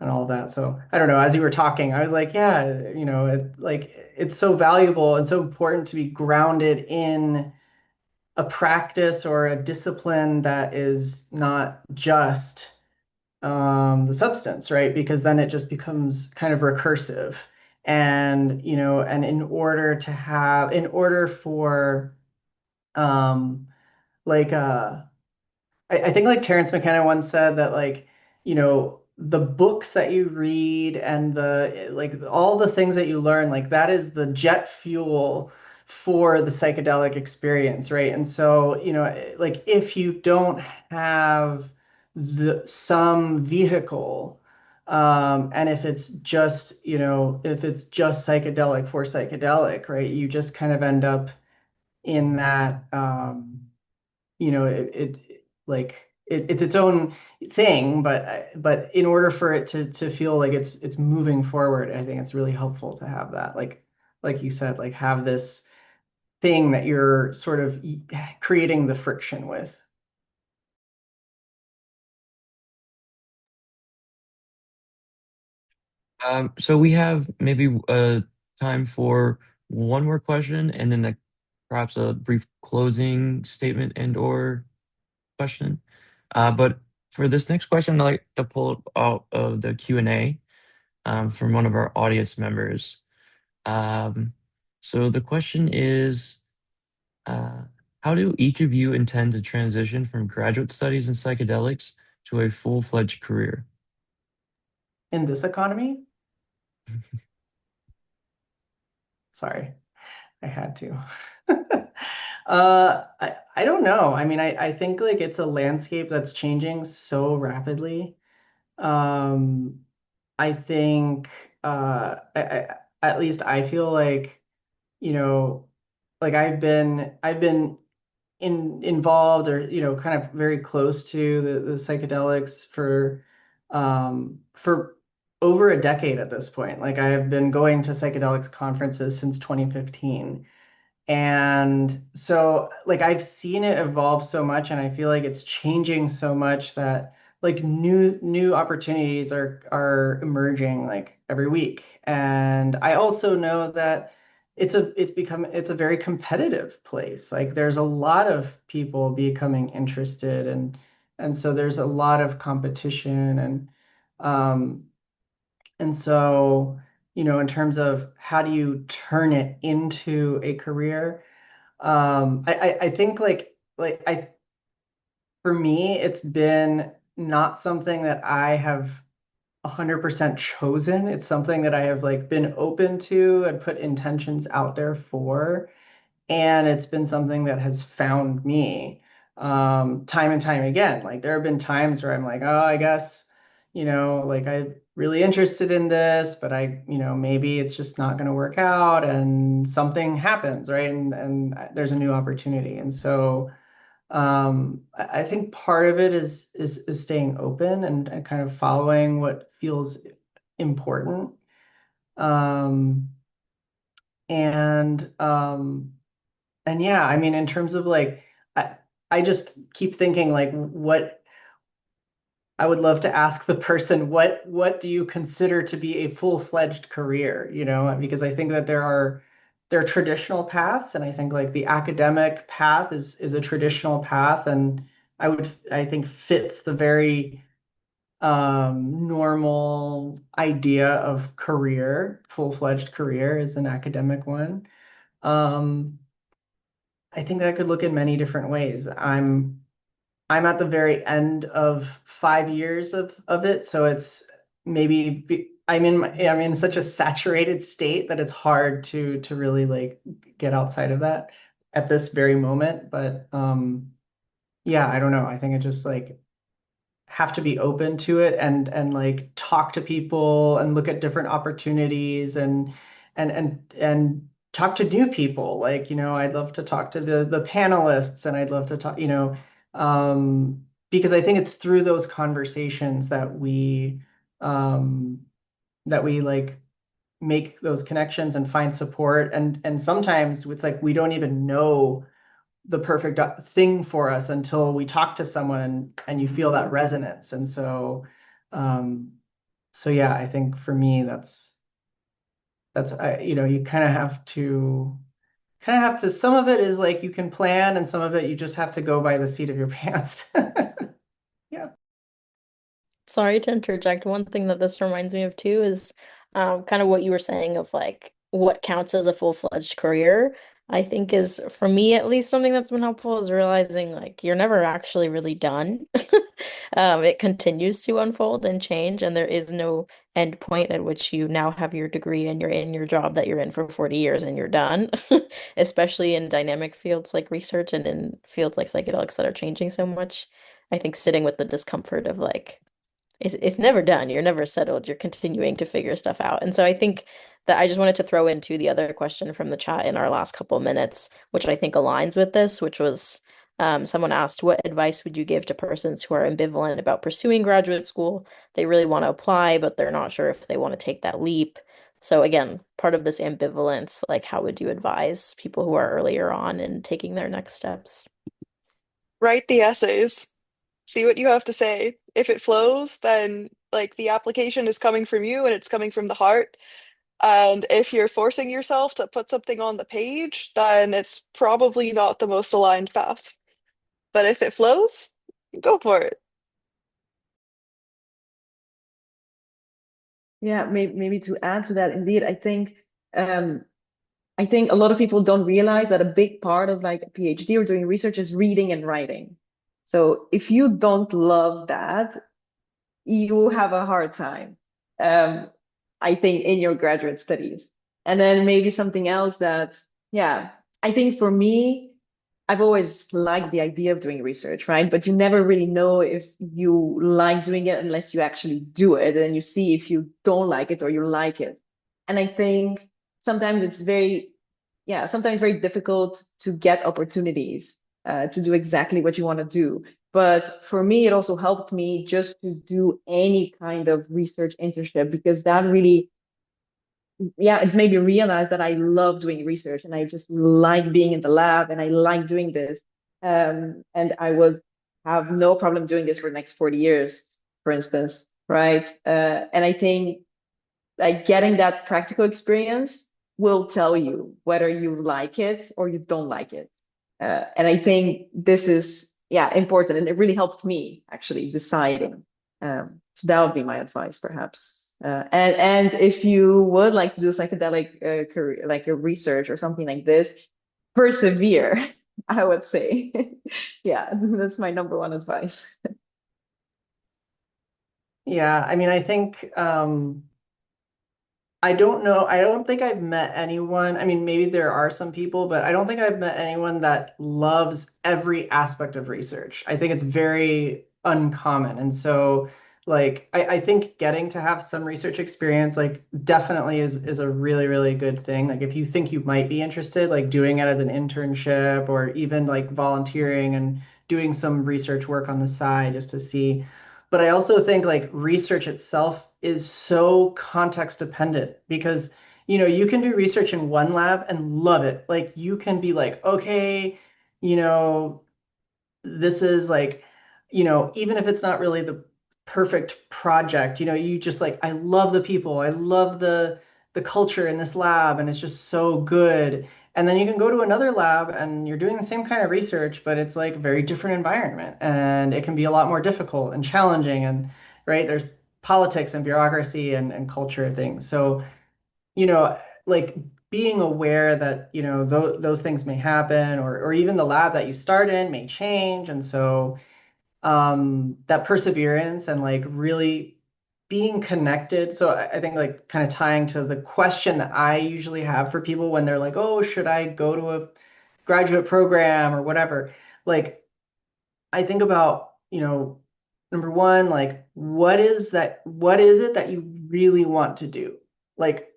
and all that. So I don't know, as you were talking, I was like, yeah, it's so valuable and so important to be grounded in a practice or a discipline that is not just the substance, right? Because then it just becomes kind of recursive. And, and in order for, um, like, I think like Terence McKenna once said that like, the books that you read and all the things that you learn, like that is the jet fuel for the psychedelic experience, right? And so, like if you don't have some vehicle, and if it's just psychedelic for psychedelic, right, you just kind of end up in that, it's its own thing, but in order for it to feel like it's moving forward, I think it's really helpful to have that, like you said, like have this thing that you're sort of creating the friction with.
So we have maybe time for one more question, and then perhaps a brief closing statement and or question. But for this next question, I'd like to pull it out of the Q&A from one of our audience members. Um, so the question is, uh, how do each of you intend to transition from graduate studies in psychedelics to a full-fledged career?
In this economy, sorry, I had to. I don't know. I mean, I think like it's a landscape that's changing so rapidly. Um, I think at least I feel like, you know, like I've been involved or, kind of very close to the psychedelics for over a decade at this point. Like I have been going to psychedelics conferences since 2015. And so, like, I've seen it evolve so much, and I feel like it's changing so much that like new opportunities are emerging like every week. And I also know that it's a very competitive place. Like, there's a lot of people becoming interested, and so there's a lot of competition, um, and so, in terms of how do you turn it into a career, I think for me, it's been not something that I have 100% chosen. It's something that I have like been open to and put intentions out there for. And it's been something that has found me, time and time again. Like there have been times where I'm like, oh, I guess, like I'm really interested in this, but maybe it's just not going to work out, and something happens, right? And there's a new opportunity. And so, I think part of it is staying open and kind of following what feels important. Um, and and yeah, I mean, in terms of like, I just keep thinking like, what I would love to ask the person, what do you consider to be a full-fledged career? Because I think that there are traditional paths, and I think like the academic path is a traditional path, and I think fits the very normal idea of career. Full-fledged career is an academic one. Um, I think that could look in many different ways. I'm at the very end of 5 years of it, so it's I'm in such a saturated state that it's hard to really like get outside of that at this very moment. But yeah, I don't know. I think it just like have to be open to it and like talk to people and look at different opportunities and talk to new people. Like, I'd love to talk to the panelists, and I'd love to talk, because I think it's through those conversations um that we like make those connections and find support. And sometimes it's like we don't even know the perfect thing for us until we talk to someone, and you feel that resonance. And so, um, So yeah, I think for me, you kind of have to, some of it is like you can plan and some of it you just have to go by the seat of your pants. Yeah.
Sorry to interject. One thing that this reminds me of too is kind of what you were saying of like what counts as a full-fledged career. I think is, for me at least, something that's been helpful is realizing like you're never actually really done. It continues to unfold and change, and there is no end point at which you now have your degree and you're in your job that you're in for 40 years and you're done. Especially in dynamic fields like research and in fields like psychedelics that are changing so much. I think sitting with the discomfort of like it's never done. You're never settled. You're continuing to figure stuff out. And so I think that I just wanted to throw into the other question from the chat in our last couple of minutes, which I think aligns with this, which was someone asked, what advice would you give to persons who are ambivalent about pursuing graduate school? They really want to apply, but they're not sure if they want to take that leap. So again, part of this ambivalence, like how would you advise people who are earlier on in taking their next steps?
Write the essays. See what you have to say. If it flows, then like the application is coming from you and it's coming from the heart. And if you're forcing yourself to put something on the page, then it's probably not the most aligned path. But if it flows, go for it.
Yeah, maybe to add to that, indeed, um, I think a lot of people don't realize that a big part of like a PhD or doing research is reading and writing. So if you don't love that, you have a hard time, um, I think, in your graduate studies. And then maybe something else that, yeah, I think for me, I've always liked the idea of doing research, right? But you never really know if you like doing it unless you actually do it and you see if you don't like it or you like it. And I think sometimes it's very, yeah, sometimes very difficult to get opportunities to do exactly what you want to do. But for me, it also helped me just to do any kind of research internship because that really, yeah, it made me realize that I love doing research and I just like being in the lab and I like doing this. And I would have no problem doing this for the next 40 years, for instance, right? And I think like getting that practical experience will tell you whether you like it or you don't like it. And I think this is, yeah, important. And it really helped me actually deciding. So that would be my advice, perhaps. And if you would like to do psychedelic career, like a research or something like this, persevere, I would say. Yeah, that's my number one advice.
Yeah, I mean, I think I don't know. I don't think I've met anyone. I mean, maybe there are some people, but I don't think I've met anyone that loves every aspect of research. I think it's very uncommon. And so, like, I think getting to have some research experience, like, definitely is a really, really good thing. Like, if you think you might be interested, like, doing it as an internship or even like volunteering and doing some research work on the side just to see. But I also think like research itself is so context dependent because you can do research in one lab and love it. Like you can be like, okay, you know, this is like, even if it's not really the perfect project, you just like, I love the people, I love the culture in this lab, and it's just so good. And then you can go to another lab and you're doing the same kind of research, but it's like a very different environment, and it can be a lot more difficult and challenging, and right, there's politics and bureaucracy and culture things. So, you know, like being aware that, those things may happen, or even the lab that you start in may change. And so that perseverance and like really being connected. So I think like kind of tying to the question that I usually have for people when they're like, oh, should I go to a graduate program or whatever? Like I think about, number one, like what is it that you really want to do? Like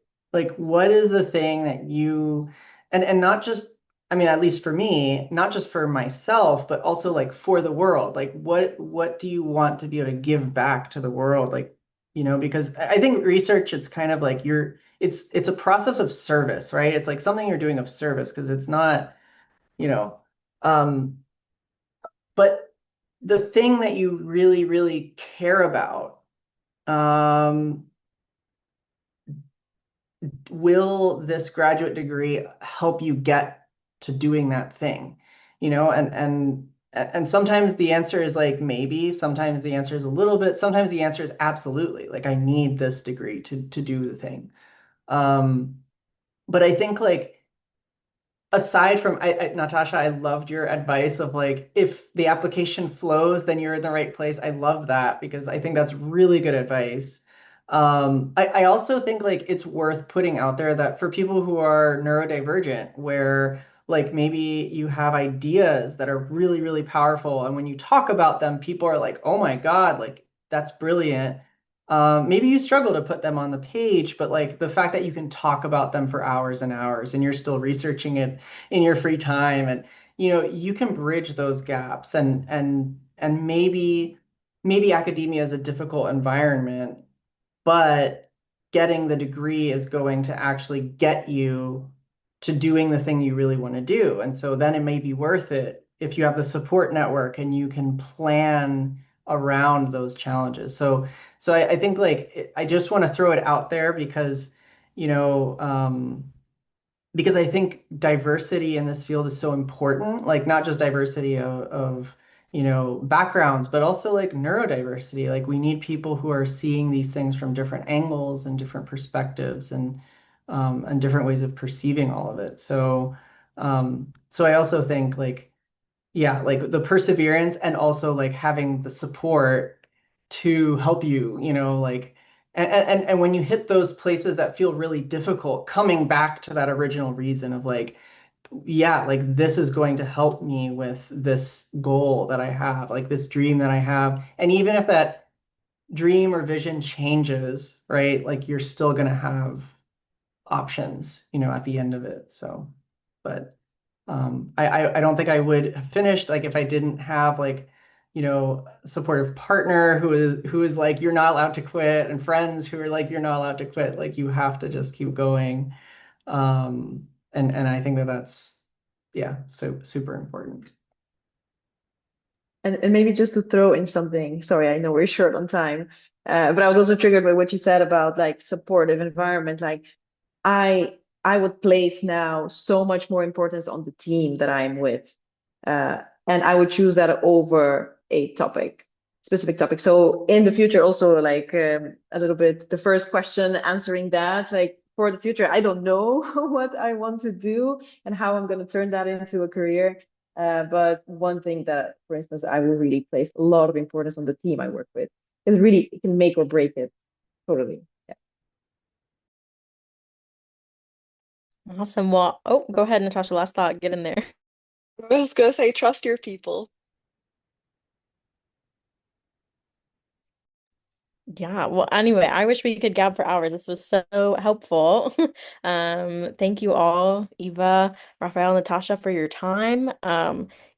what is the thing that you and not just, I mean, at least for me, not just for myself, but also like for the world. Like what do you want to be able to give back to the world? Like, because I think research, it's kind of like it's a process of service, right? It's like something you're doing of service because it's not, you know, um, but the thing that you really, really care about Um, will this graduate degree help you get to doing that thing? You know, and sometimes the answer is like maybe, sometimes the answer is a little bit, sometimes the answer is absolutely. Like I need this degree to do the thing. Um, but I think like aside from Natasha, I loved your advice of like if the application flows, then you're in the right place. I love that because I think that's really good advice. I also think like it's worth putting out there that for people who are neurodivergent, where like maybe you have ideas that are really, really powerful, and when you talk about them, people are like, "Oh my God, like that's brilliant." Maybe you struggle to put them on the page, but like the fact that you can talk about them for hours and hours and you're still researching it in your free time and you can bridge those gaps and maybe academia is a difficult environment, but getting the degree is going to actually get you to doing the thing you really want to do. And so then it may be worth it if you have the support network and you can plan around those challenges. So I think like I just want to throw it out there because, you know, because I think diversity in this field is so important, like not just diversity of backgrounds, but also like neurodiversity. Like we need people who are seeing these things from different angles and different perspectives and different ways of perceiving all of it. So I also think like yeah, like the perseverance and also like having the support to help you, like and when you hit those places that feel really difficult, coming back to that original reason of like, yeah, like this is going to help me with this goal that I have, like this dream that I have. And even if that dream or vision changes, right, like you're still gonna have options, at the end of it. So, but I don't think I would have finished like if I didn't have like, a supportive partner who is like, you're not allowed to quit, and friends who are like, you're not allowed to quit. Like you have to just keep going. And I think that that's yeah, so super important.
And maybe just to throw in something, sorry, I know we're short on time, but I was also triggered by what you said about like supportive environment. Like I would place now so much more importance on the team that I'm with, and I would choose that over a specific topic. So in the future, also like a little bit the first question, answering that, like for the future, I don't know what I want to do and how I'm going to turn that into a career. But one thing that, for instance, I will really place a lot of importance on the team I work with. It can make or break it totally. Yeah.
Awesome. Well, oh, go ahead, Natasha. Last thought. Get in there.
I was gonna say, trust your people.
Yeah, well, anyway, I wish we could gab for hours. This was so helpful. Thank you all, Eva, Raphael, Natasha, for your time.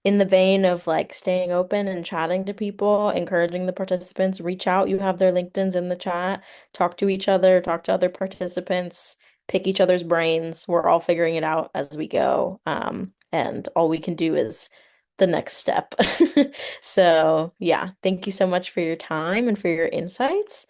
In the vein of like staying open and chatting to people, encouraging the participants, reach out. You have their LinkedIn's in the chat. Talk to each other, talk to other participants, pick each other's brains. We're all figuring it out as we go. And all we can do is the next step. So, yeah, thank you so much for your time and for your insights.